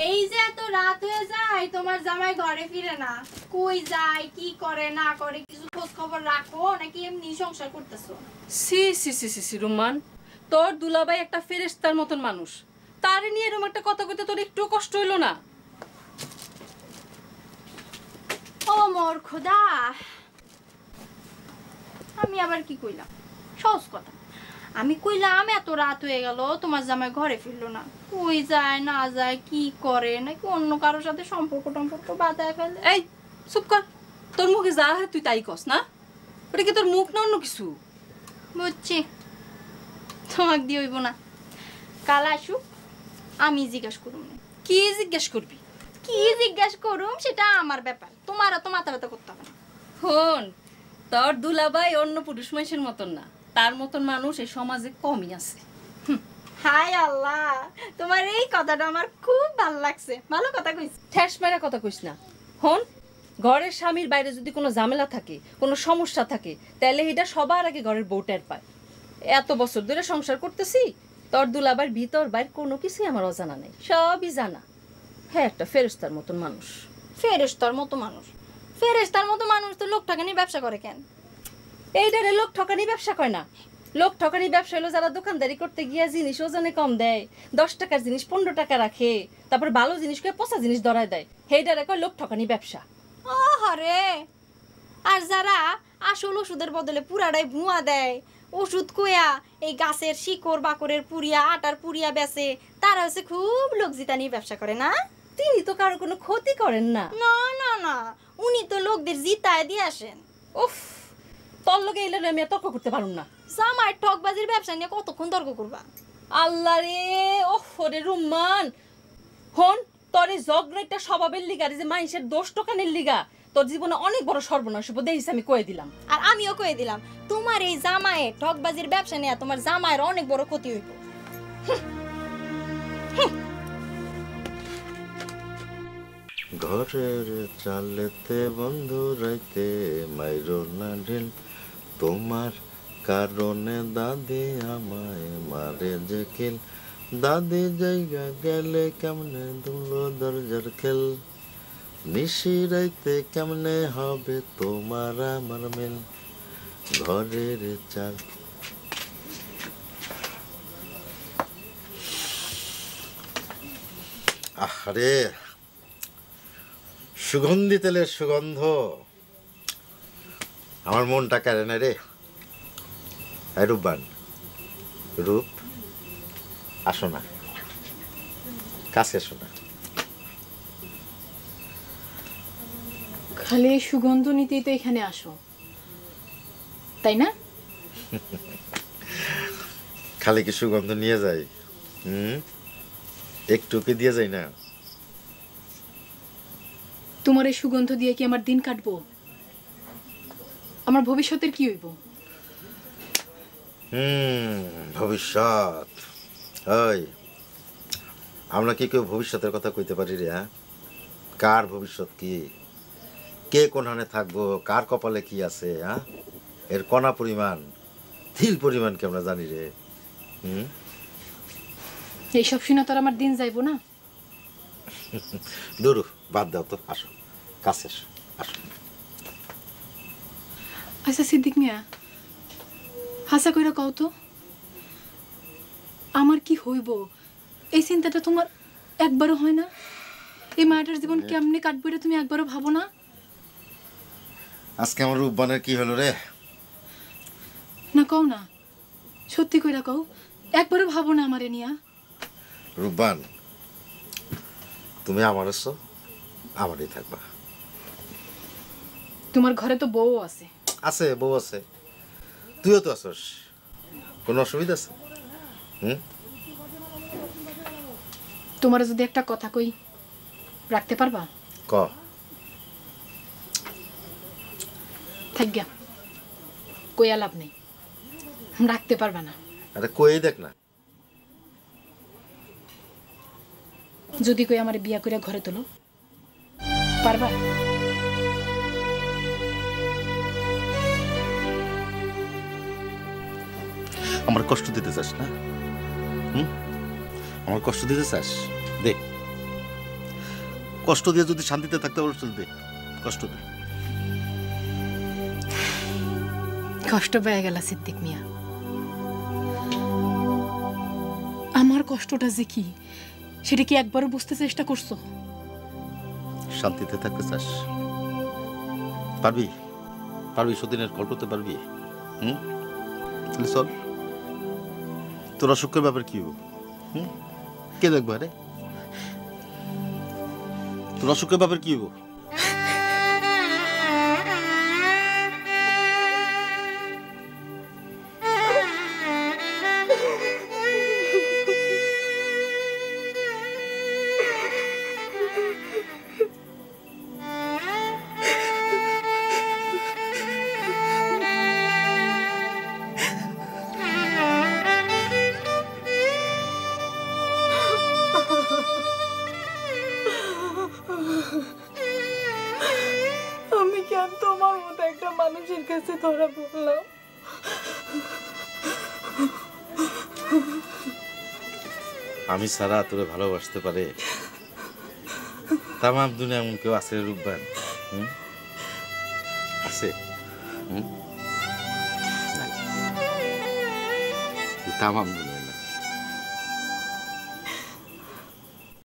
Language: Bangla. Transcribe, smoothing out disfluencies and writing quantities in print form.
এই যে এত রাত হয়ে যায় তোমার জামাই ঘরে ফিরে না, কই যায় কি করে না করে কিছু খোঁজ খবর রাখো নাকি এমনি সংসার করতেছো? সি সি সি সি সি রুমান, তোর দুলাভাই একটা ফেরেশতার মতন মানুষ, তারে নিয়ে এরকম একটা কথা কইতে তোর একটু কষ্ট হইলো না? ও মোর খোদা, আমি আবার কি কইলাম? সহজ কথা, আমি কইলাম এত রাত হয়ে গেল তোমার জামাই ঘরে ফিরলো না, কই যায় না যায় কি করে নাকি অন্য কারোর সাথে সম্পর্ক বাঁধায় ফেলে। এই চুপ কর, তোর মুখে যা হয় তুই তাই কস না? ওটা কি তোর মুখ না অন্য কিছু? বুঝছি, তোমাকে দিয়ে হইব না, কাল আসুক আমি জিজ্ঞেস করুম। কি জিজ্ঞেস করবি? কি জিজ্ঞেস করুম সেটা আমার ব্যাপার, তোমার তো মাথা ব্যথা করতে হবে না। হন, তোর দুলাভাই অন্য পুরুষ মানুষের মতন না, তার মতন মানুষ এই সমাজে কমই আছে। হায় আল্লাহ, তোমার এই কথাটা আমার খুব ভালো লাগছে, ভালো কথা কইছ। ঠেস মেরা কথা কইস না। হন, ঘরের স্বামীর বাইরে যদি কোনো ঝামেলা থাকে, কোনো সমস্যা থাকে, তাহলে এটা সবার আগে ঘরের বউ টের পায়। এত বছর ধরে সংসার করতেছি, তোর দুলাভাইয়ের ভিতর বাইরে কোনো কিছুই আমার অজানা নেই, সবই জানা। হ্যাঁ, একটা ফেরেশতার মতন মানুষ। ফেরেশতার মতো মানুষ? ফেরেশতার মতো মানুষ তো লোকটাকে নিয়ে ব্যবসা করে কেন? এইটারে লোক ঠকানি ব্যবসা কয় না। লোক ঠকানি ব্যবসা হলো যারা দোকানদারি করতে গিয়া জিনিস ওজনে কম দেয়, 10 টাকার জিনিস 15 টাকা রাখে, তারপর ভালো জিনিস কয়ে পচা জিনিস ধরায় দেয়, সেইটারে কয় লোক ঠকানি ব্যবসা। আরে, আর যারা আসল ওষুধের বদলে পুরাটাই ভুয়া দেয়, ওষুধ কয়া এই গাছের শিকড় বাকরের পুরিয়া আটার পুরিয়া বেচে, তারা হচ্ছে খুব লোক জিতানি ব্যবসা করে না? তিনি তো কারো কোনো ক্ষতি করেন না। না না না, উনি তো লোকদের জিতায় দিয়ে আসেন। উফ, তোর লগে এলে আমি আর তর্ক করতে পারুম না। জামাই ঠকবাজির ব্যবসা নিয়ে কতক্ষণ তর্ক করবা? আল্লাহ রে, ওহ রে রুম্মান, হন, তোর এই জগরেটা স্বভাবের লিগা, যে মানুষের দোষ টোকানের লিগা তোর জীবনে অনেক বড় সর্বনাশ হবো, দেখিস আমি কয়ে দিলাম। আর আমিও কয়ে দিলাম, তোমার এই জামাইয়ের ঠকবাজির ব্যবসা নিয়ে তোমার জামাইয়ের অনেক বড় ক্ষতি হইব। ঘরের চালেতে বন্ধু রাইতে মাইরো না ঢিল, তোমার কারণে দাদি আমায় মারে যে কিল, দাদি জায়গা গেলে কেমনে দুলো দরজার খেল, নিশি রাইতে কেমনে হবে তোমার আমার মেল, ঘরের চাল। আরে সুগন্ধি তেলের সুগন্ধ আমার মনটা কেড়ে নেয় রে। রূপবান, রূপ, আসো না, কাছে এসো না। খালি সুগন্ধ নিতেই তো এখানে আসো, তাই না? খালি কি সুগন্ধ নিয়ে যাই? একটু কি দিয়ে যাই না? তোমার এই সুগন্ধ দিয়ে কি আমার দিন কাটবো? আমার ভবিষ্যতের কি হইব? ভবিষ্যৎ, ওই আমরা কি কেউ ভবিষ্যতের কথা কইতে পারি রে? হ্যাঁ, কার ভবিষ্যৎ কি, কে কোনখানে থাকবো, কার কপালে কি আছে, হ্যাঁ, এর কণা পরিমাণ তিল পরিমাণ কি আমরা জানি রে? এইসব শুনে তো আর আমার দিন যাইবো না। দূর, বাদ দাও তো, আসো কাছে এসো, আসো। আচ্ছা সিদ্দিক মিয়া, হাসা কইরা কও তো, আমার কি হইব এই চিন্তাটা তোমার একবারও হয় না? এই মায়াটার জীবন কেমনে কাটবো এটা তুমি একবারও ভাবো না? আজকে আমার রূপবানের কি হলো রে? না কও না, সত্যি কইরা কও, একবারও ভাবো না আমারে নিয়া? রূপবান, তুমি আমার আছো, আমারই থাকবা। তোমার ঘরে তো বউ আছে। আছে, বউ আছে, তুইও তো আছস, কোনো অসুবিধা আছে? তোমার যদি একটা কথা কই রাখতে পারবা? ক। থাকগা, কইয়া লাভ নেই, রাখতে পারবা না। আরে কই দেখ না। যদি কই আমার বিয়া কইরা ঘরে তোলো, পারবা? আমার কষ্ট দিতে চাস না? আমার কষ্ট দিতে চাস? দেখ, কষ্ট দিয়ে যদি শান্তিতে থাকতে পারো চলবে, কষ্ট দে। কষ্ট পেয়ে গেল সিদ্দিক মিয়া। আমার কষ্টটা যে কি সেটা কি একবারও বুঝতে চেষ্টা করছো? শান্তিতে থাকতে চাস? পারবি? পারবি? সতীনের কল করতে পারবি? তাহলে চল। তোর অসুখের ব্যাপার কি হবো? কে দেখবো? আরে তোর অসুখের ব্যাপার কি হবো? আমি কেন তোমার মতো একটা মানুষের কাছে ধরা পড়লাম? আমি ছাড়া তোরে ভালোবাসতে পারে তামাম দুনিয়া এমন কেউ আছে রূপবান? আছে? নাই। তামাম দুনিয়া